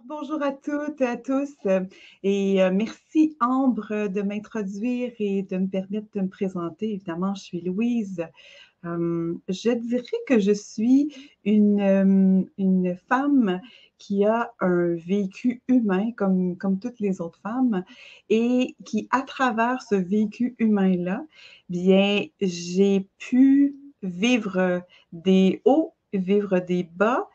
Bonjour à toutes et à tous et merci Ambre de m'introduire et de me permettre de me présenter. Évidemment, je suis Louise. Je dirais que je suis une femme qui a un vécu humain comme toutes les autres femmes et qui, à travers ce vécu humain-là, bien, j'ai pu vivre des hauts, vivre des bas,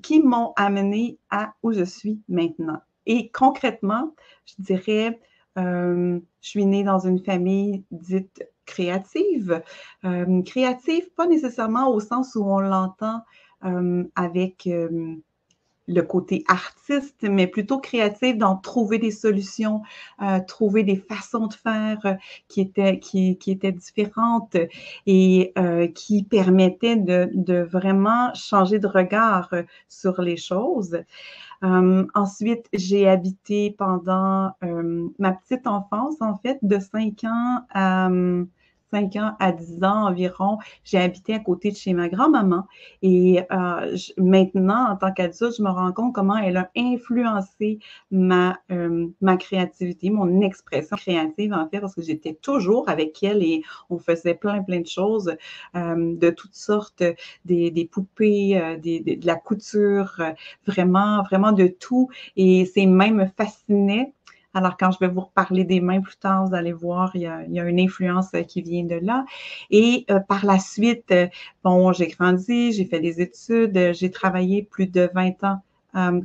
qui m'ont amenée à où je suis maintenant. Et concrètement, je dirais, je suis née dans une famille dite créative. Créative, pas nécessairement au sens où on l'entend avec le côté artiste, mais plutôt créative dans trouver des solutions, trouver des façons de faire qui étaient différentes et qui permettaient de vraiment changer de regard sur les choses. Ensuite, j'ai habité pendant ma petite enfance, en fait, de 5 ans à 10 ans environ, j'ai habité à côté de chez ma grand-maman. Et maintenant, en tant qu'adulte, je me rends compte comment elle a influencé ma créativité, mon expression créative, en fait, parce que j'étais toujours avec elle et on faisait plein de choses, de toutes sortes, des poupées, de la couture, vraiment de tout. Et ces mains me fascinaient. Alors, quand je vais vous reparler des mains plus tard, vous allez voir, il y a une influence qui vient de là. Et par la suite, bon, j'ai grandi, j'ai fait des études, j'ai travaillé plus de 20 ans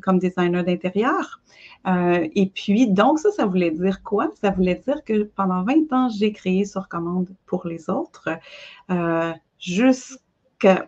comme designer d'intérieur. Et puis, donc, ça voulait dire quoi? Ça voulait dire que pendant 20 ans, j'ai créé sur commande pour les autres, jusqu'à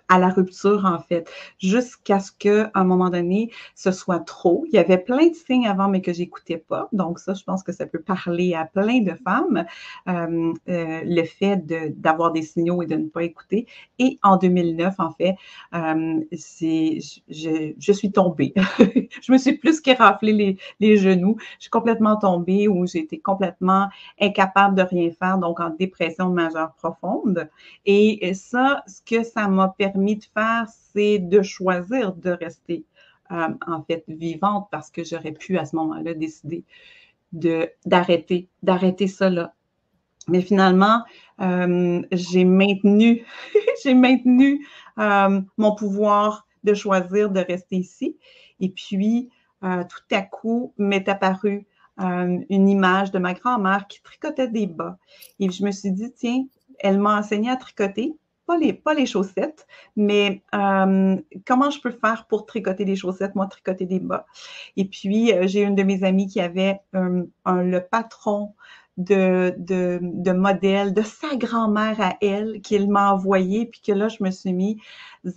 la rupture, en fait, jusqu'à ce qu'à un moment donné, ce soit trop. Il y avait plein de signes avant, mais que j'écoutais pas. Donc ça, je pense que ça peut parler à plein de femmes, le fait d'avoir des signaux et de ne pas écouter. Et en 2009, en fait, je suis tombée. Je me suis plus qu'éraflé les genoux. Je suis complètement tombée où j'ai été complètement incapable de rien faire, donc en dépression majeure profonde. Et ça, ce que ça m'a permis de faire, c'est de choisir de rester en fait vivante parce que j'aurais pu à ce moment-là décider d'arrêter ça là. Mais finalement, j'ai maintenu, j'ai maintenu mon pouvoir de choisir de rester ici. Et puis, tout à coup, m'est apparue une image de ma grand-mère qui tricotait des bas. Et je me suis dit, tiens, elle m'a enseigné à tricoter, pas les chaussettes, mais comment je peux faire pour tricoter des chaussettes, moi, tricoter des bas. Et puis, j'ai une de mes amies qui avait le patron de modèle de sa grand-mère à elle qu'elle m'a envoyé, puis que là, je me suis mis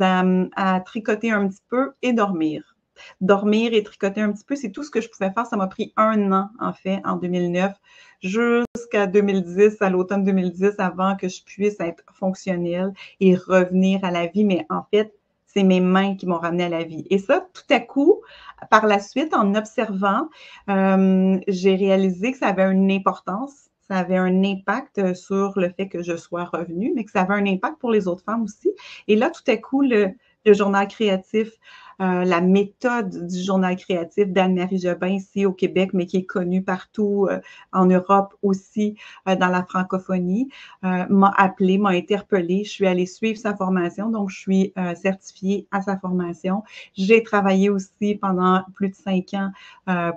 à tricoter un petit peu et dormir. Dormir et tricoter un petit peu, c'est tout ce que je pouvais faire. Ça m'a pris 1 an, en fait, en 2009, jusqu'à 2010, à l'automne 2010, avant que je puisse être fonctionnelle et revenir à la vie. Mais en fait, c'est mes mains qui m'ont ramené à la vie. Et ça, tout à coup, par la suite, en observant, j'ai réalisé que ça avait une importance, ça avait un impact sur le fait que je sois revenue, mais que ça avait un impact pour les autres femmes aussi. Et là, tout à coup, le journal créatif, la méthode du journal créatif d'Anne-Marie Jobin ici au Québec, mais qui est connue partout en Europe aussi, dans la francophonie, m'a appelée, m'a interpellée. Je suis allée suivre sa formation, donc je suis certifiée à sa formation. J'ai travaillé aussi pendant plus de 5 ans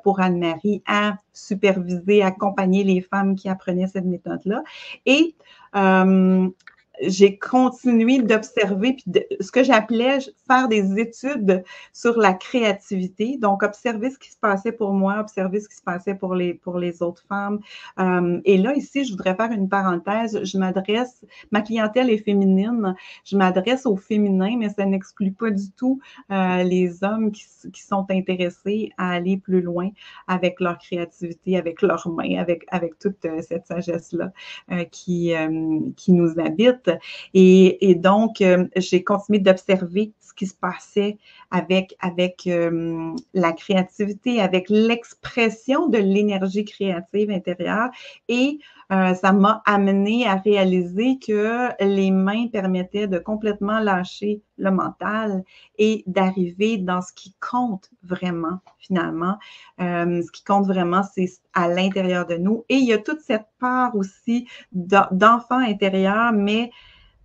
pour Anne-Marie à superviser, accompagner les femmes qui apprenaient cette méthode-là. Et j'ai continué d'observer, puis ce que j'appelais faire des études sur la créativité, donc observer ce qui se passait pour moi, observer ce qui se passait pour les autres femmes. Et là, ici, je voudrais faire une parenthèse, ma clientèle est féminine, je m'adresse aux féminins, mais ça n'exclut pas du tout les hommes qui sont intéressés à aller plus loin avec leur créativité, avec leurs mains, avec toute cette sagesse-là qui nous habite. Et donc, j'ai continué d'observer ce qui se passait avec la créativité, avec l'expression de l'énergie créative intérieure et ça m'a amené à réaliser que les mains permettaient de complètement lâcher le mental et d'arriver dans ce qui compte vraiment, finalement. Ce qui compte vraiment, c'est à l'intérieur de nous. Et il y a toute cette part aussi d'enfant intérieur, mais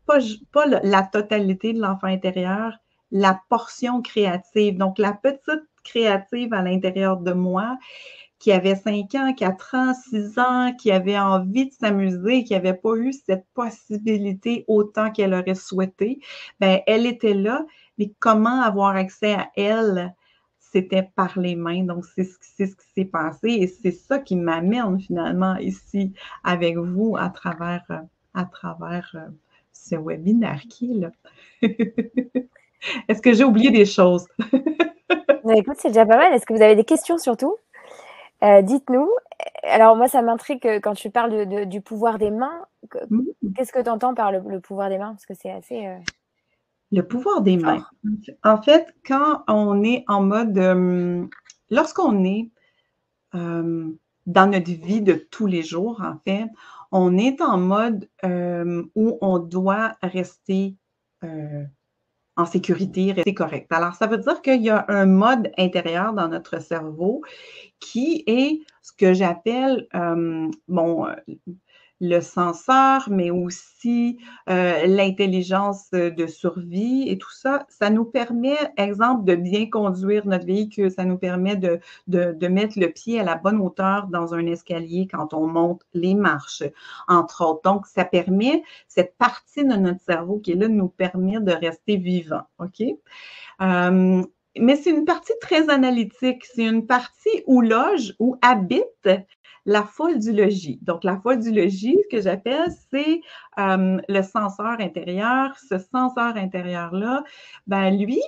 pas la totalité de l'enfant intérieur, la portion créative. Donc, la petite créative à l'intérieur de moi qui avait 5 ans, 4 ans, 6 ans, qui avait envie de s'amuser, qui n'avait pas eu cette possibilité autant qu'elle aurait souhaité, ben elle était là, mais comment avoir accès à elle? C'était par les mains. Donc, c'est ce qui s'est passé et c'est ça qui m'amène finalement ici avec vous à travers ce webinaire qui est là. Est-ce que j'ai oublié des choses? Écoute, c'est déjà pas mal. Est-ce que vous avez des questions surtout? Dites-nous. Alors moi, ça m'intrigue quand tu parles du pouvoir des mains. Qu'est-ce que tu entends par le pouvoir des mains? Parce que c'est assez Le pouvoir des mains. fort. En fait, quand on est en mode, lorsqu'on est dans notre vie de tous les jours, en fait, on est en mode où on doit rester en sécurité, rester correct. Alors, ça veut dire qu'il y a un mode intérieur dans notre cerveau qui est ce que j'appelle, le senseur, mais aussi l'intelligence de survie et tout ça. Ça nous permet, exemple, de bien conduire notre véhicule. Ça nous permet de mettre le pied à la bonne hauteur dans un escalier quand on monte les marches, entre autres. Donc, ça permet, cette partie de notre cerveau qui est là, nous permet de rester vivant. OK? Mais c'est une partie très analytique. C'est une partie où loge, où habite la folle du logis. Donc, la folle du logis, ce que j'appelle, c'est le senseur intérieur. Ce senseur intérieur-là, ben lui,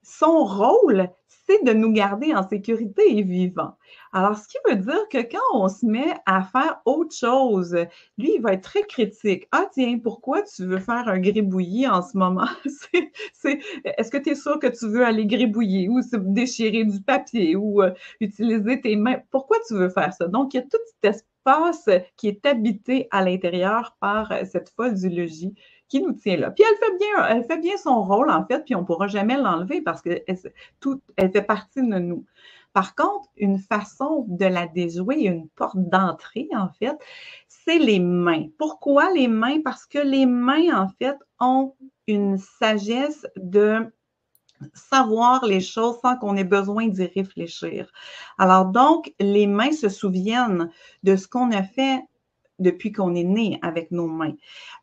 son rôle, c'est de nous garder en sécurité et vivants. Alors, ce qui veut dire que quand on se met à faire autre chose, lui, il va être très critique. Ah, tiens, pourquoi tu veux faire un gribouillis en ce moment? Est-ce que tu es sûr que tu veux aller gribouiller ou déchirer du papier ou utiliser tes mains? Pourquoi tu veux faire ça? Donc, il y a tout cet espace qui est habité à l'intérieur par cette folle du logis qui nous tient là. Puis elle fait bien son rôle, en fait, puis on ne pourra jamais l'enlever parce qu'elle fait partie de nous. Par contre, une façon de la déjouer, une porte d'entrée, en fait, c'est les mains. Pourquoi les mains? Parce que les mains, en fait, ont une sagesse de savoir les choses sans qu'on ait besoin d'y réfléchir. Alors donc, les mains se souviennent de ce qu'on a fait depuis qu'on est né avec nos mains.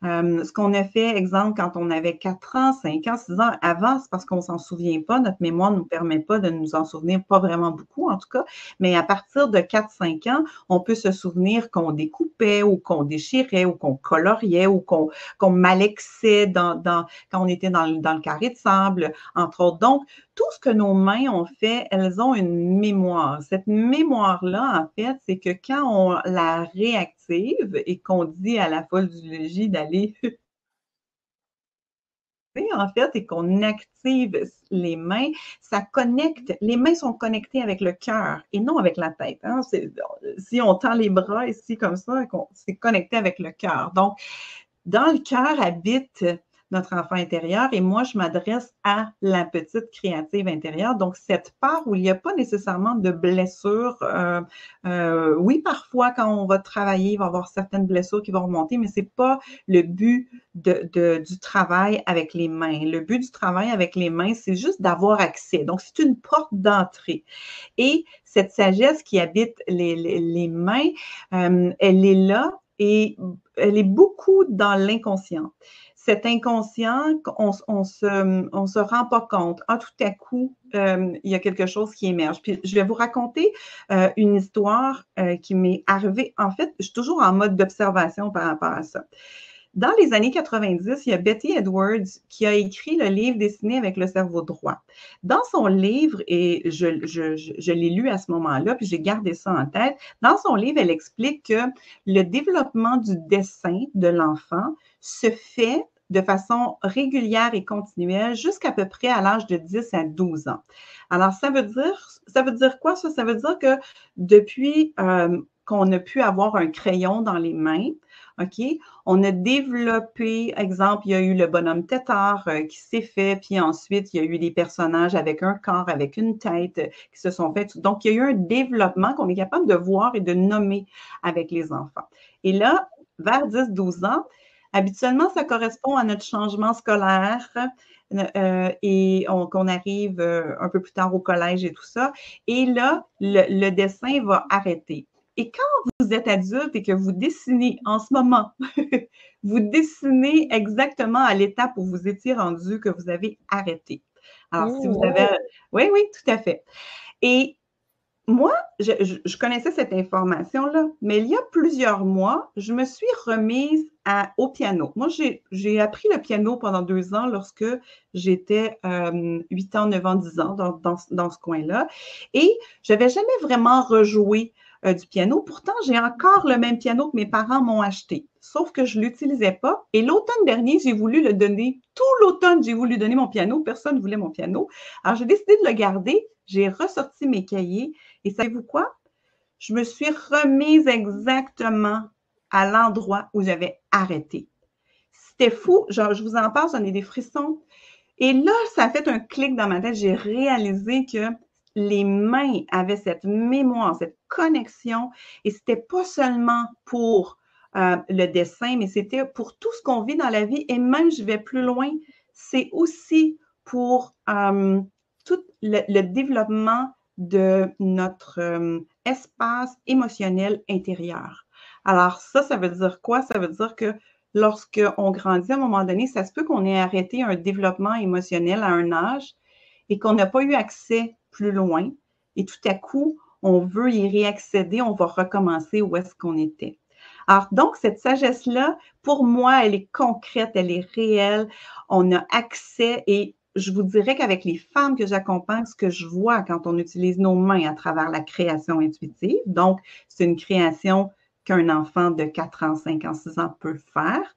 Ce qu'on a fait, exemple, quand on avait 4 ans, 5 ans, 6 ans, avant, c'est parce qu'on ne s'en souvient pas. Notre mémoire ne nous permet pas de nous en souvenir, pas vraiment beaucoup en tout cas, mais à partir de 4-5 ans, on peut se souvenir qu'on découpait ou qu'on déchirait ou qu'on coloriait ou qu'on malaxait quand on était dans le carré de sable, entre autres. Donc, tout ce que nos mains ont fait, elles ont une mémoire. Cette mémoire-là, en fait, c'est que quand on la réactive et qu'on dit à la folle du logis d'aller en fait, et qu'on active les mains, ça connecte, les mains sont connectées avec le cœur et non avec la tête. Hein? Si on tend les bras ici comme ça, c'est connecté avec le cœur. Donc, dans le cœur habite notre enfant intérieur et moi, je m'adresse à la petite créative intérieure. Donc, cette part où il n'y a pas nécessairement de blessures. Oui, parfois, quand on va travailler, il va y avoir certaines blessures qui vont remonter, mais ce n'est pas le but du travail avec les mains. Le but du travail avec les mains, c'est juste d'avoir accès. Donc, c'est une porte d'entrée. Et cette sagesse qui habite les mains, elle est là et elle est beaucoup dans l'inconscient. Cet inconscient, on se rend pas compte. Ah, tout à coup, il y a quelque chose qui émerge. Puis je vais vous raconter une histoire qui m'est arrivée. En fait, je suis toujours en mode d'observation par rapport à ça. Dans les années 90, il y a Betty Edwards qui a écrit le livre Dessiner avec le cerveau droit. Dans son livre, et je l'ai lu à ce moment-là, puis j'ai gardé ça en tête, dans son livre, elle explique que le développement du dessin de l'enfant se fait de façon régulière et continuelle jusqu'à peu près à l'âge de 10 à 12 ans. Alors, ça veut dire quoi ça? Ça veut dire que depuis qu'on a pu avoir un crayon dans les mains. OK? On a développé, exemple, il y a eu le bonhomme tétard qui s'est fait, puis ensuite, il y a eu des personnages avec un corps, avec une tête qui se sont faits. Donc, il y a eu un développement qu'on est capable de voir et de nommer avec les enfants. Et là, vers 10-12 ans, habituellement, ça correspond à notre changement scolaire et qu'on arrive un peu plus tard au collège et tout ça. Et là, le dessin va arrêter. Et quand vous êtes adulte et que vous dessinez en ce moment, vous dessinez exactement à l'étape où vous étiez rendu que vous avez arrêté. Alors, si vous avez... Oui, oui, tout à fait. Et moi, je connaissais cette information-là, mais il y a plusieurs mois, je me suis remise au piano. Moi, j'ai appris le piano pendant 2 ans lorsque j'étais 8 ans, 9 ans, 10 ans dans ce coin-là. Et je n'avais jamais vraiment rejoué du piano. Pourtant, j'ai encore le même piano que mes parents m'ont acheté, sauf que je ne l'utilisais pas. Et l'automne dernier, j'ai voulu le donner. Tout l'automne, j'ai voulu donner mon piano. Personne ne voulait mon piano. Alors, j'ai décidé de le garder. J'ai ressorti mes cahiers. Et savez-vous quoi? Je me suis remise exactement à l'endroit où j'avais arrêté. C'était fou. Genre, je vous en parle, j'en ai des frissons. Et là, ça a fait un clic dans ma tête. J'ai réalisé que les mains avaient cette mémoire, cette connexion. Et c'était pas seulement pour le dessin, mais c'était pour tout ce qu'on vit dans la vie. Et même, je vais plus loin, c'est aussi pour tout le développement de notre espace émotionnel intérieur. Alors ça veut dire quoi? Ça veut dire que lorsqu'on grandit, à un moment donné, ça se peut qu'on ait arrêté un développement émotionnel à un âge et qu'on n'a pas eu accès plus loin. Et tout à coup, on veut y réaccéder, on va recommencer où est-ce qu'on était. Alors, donc, cette sagesse-là, pour moi, elle est concrète, elle est réelle. On a accès et je vous dirais qu'avec les femmes que j'accompagne, ce que je vois quand on utilise nos mains à travers la création intuitive, donc c'est une création qu'un enfant de 4 ans, 5 ans, 6 ans peut faire.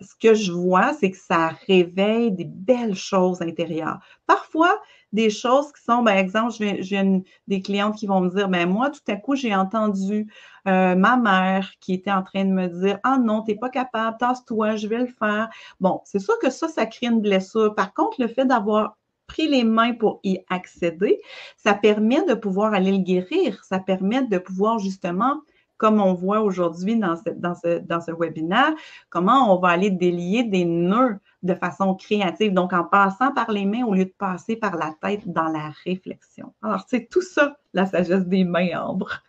Ce que je vois, c'est que ça réveille des belles choses intérieures. Parfois, des choses qui sont, par exemple, j'ai des clientes qui vont me dire, ben moi, tout à coup, j'ai entendu ma mère qui était en train de me dire, ah non, t'es pas capable, tasse-toi, je vais le faire. Bon, c'est sûr que ça crée une blessure. Par contre, le fait d'avoir pris les mains pour y accéder, ça permet de pouvoir aller le guérir. Ça permet de pouvoir justement, comme on voit aujourd'hui dans ce webinaire, comment on va aller délier des nœuds de façon créative, donc en passant par les mains au lieu de passer par la tête dans la réflexion. Alors, c'est tout ça, la sagesse des mains, Ambre.